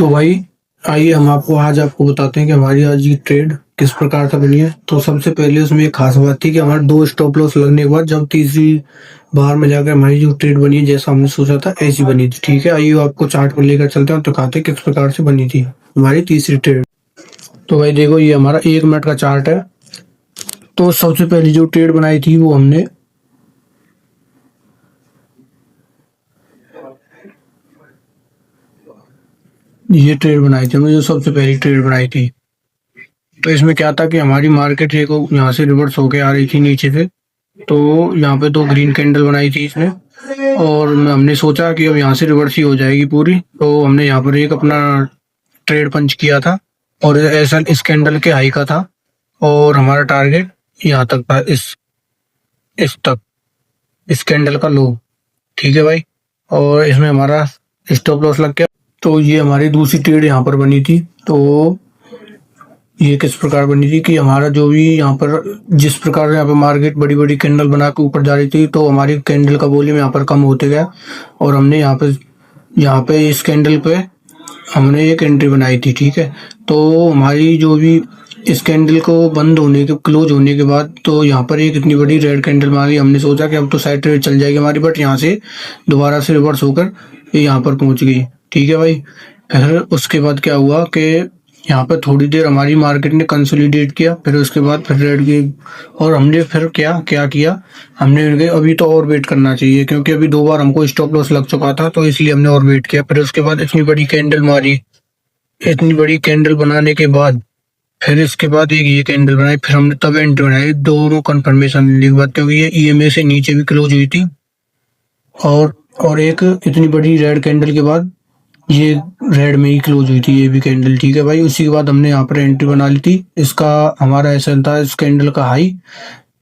तो भाई आइए हम आपको बताते हैं कि हमारी आज की ट्रेड किस प्रकार से बनी है। तो सबसे पहले उसमें एक खास बात थी कि हमारे 2 स्टॉप लॉस लगने के बाद जब तीसरी बार में जाकर हमारी जो ट्रेड बनी है जैसा हमने सोचा था ऐसी बनी थी। ठीक है, आइए आपको चार्ट पर लेकर चलते हैं और दिखाते हैं किस प्रकार से बनी थी हमारी तीसरी ट्रेड। तो भाई देखो, ये हमारा 1 मिनट का चार्ट है। तो सबसे पहली जो ट्रेड बनाई थी वो हमने ये ट्रेड बनाई थी, हमने जो सबसे पहली ट्रेड बनाई थी। तो इसमें क्या था कि हमारी मार्केट एक यहाँ से रिवर्स होके आ रही थी नीचे से। तो यहाँ पे 2 ग्रीन कैंडल बनाई थी इसने, और हमने सोचा कि अब यहाँ से रिवर्स ही हो जाएगी पूरी। तो हमने यहाँ पर एक अपना ट्रेड पंच किया था, और ऐसा इस कैंडल के हाई का था, और हमारा टारगेट यहाँ तक था, इस तक, इस कैंडल का लो। ठीक है भाई, और इसमें हमारा स्टॉप लॉस लग गया। तो ये हमारी दूसरी ट्रेड यहाँ पर बनी थी। तो ये किस प्रकार बनी थी कि हमारा जो भी यहाँ पर जिस प्रकार से यहाँ पे मार्केट बड़ी बड़ी कैंडल बना के ऊपर जा रही थी, तो हमारी कैंडल का वॉल्यूम यहाँ पर कम होते गया, और हमने यहाँ पे इस कैंडल पे हमने एक एंट्री बनाई थी। ठीक है, तो हमारी जो भी इस कैंडल को बंद होने के क्लोज होने के बाद तो यहाँ पर एक इतनी बड़ी रेड कैंडल मारी। हमने सोचा कि अब तो साइड ट्रेड चल जाएगी हमारी, बट यहाँ से दोबारा से रिवर्स होकर ये यहाँ पर पहुंच गई। ठीक है भाई, फिर उसके बाद क्या हुआ कि यहाँ पर थोड़ी देर हमारी मार्केट ने कंसोलिडेट किया, फिर उसके बाद फिर रेड गई, और हमने फिर क्या क्या किया, हमने अभी तो और वेट करना चाहिए क्योंकि अभी 2 बार हमको स्टॉप लॉस लग चुका था, तो इसलिए हमने और वेट किया। फिर उसके बाद इतनी बड़ी कैंडल मारी, इतनी बड़ी कैंडल बनाने के बाद फिर इसके बाद एक ये कैंडल बनाई, फिर हमने तब एंट्री बनाई दोनों कंफर्मेशन लेने के बाद, क्योंकि ये ईएमए से नीचे भी क्लोज हुई थी, और एक इतनी बड़ी रेड कैंडल के बाद ये रेड में ही क्लोज हुई थी ये भी कैंडल। ठीक है भाई, उसी के बाद हमने यहाँ पर एंट्री बना ली थी। इसका हमारा ऐसा था इस कैंडल का हाई।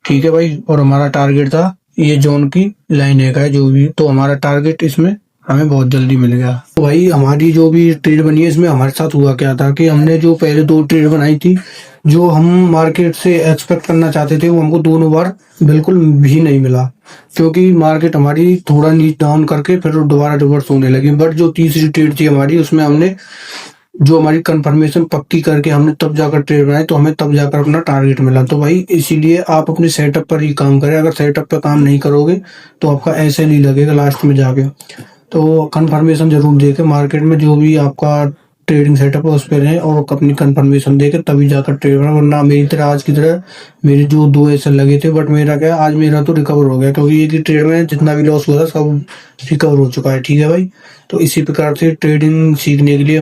ठीक है भाई, और हमारा टारगेट था ये जोन की लाइन है का जो भी, तो हमारा टारगेट इसमें हमें बहुत जल्दी मिल गया। तो भाई हमारी जो भी ट्रेड बनी है इसमें हमारे साथ हुआ क्या था कि हमने जो पहले 2 ट्रेड बनाई थी, जो हम मार्केट से एक्सपेक्ट करना चाहते थे वो हमको दोनों बार बिल्कुल भी नहीं मिला, क्योंकि मार्केट हमारी थोड़ा नीच डाउन करके फिर दोबारा रिवर्स होने लगी। बट जो तीसरी ट्रेड थी हमारी, उसमें हमने जो हमारी कंफर्मेशन पक्की करके हमने तब जाकर ट्रेड बनाई, तो हमें तब जाकर अपना टारगेट मिला। तो भाई इसीलिए आप अपने सेटअप पर ही काम करें। अगर सेटअप पर काम नहीं करोगे तो आपका ऐसे नहीं लगेगा लास्ट में जाके। तो कंफर्मेशन जरूर देके मार्केट में जो भी आपका ट्रेडिंग सेटअप है उस पर रहें, और अपनी कंफर्मेशन देके तभी जाकर ट्रेड करना। वरना मेरी तरह आज की तरह मेरे जो 2 ऐसे लगे थे, बट मेरा क्या आज मेरा तो रिकवर हो गया, क्योंकि एक ही ट्रेड में जितना भी लॉस हुआ था सब रिकवर हो चुका है। ठीक है भाई, तो इसी प्रकार से ट्रेडिंग सीखने के लिए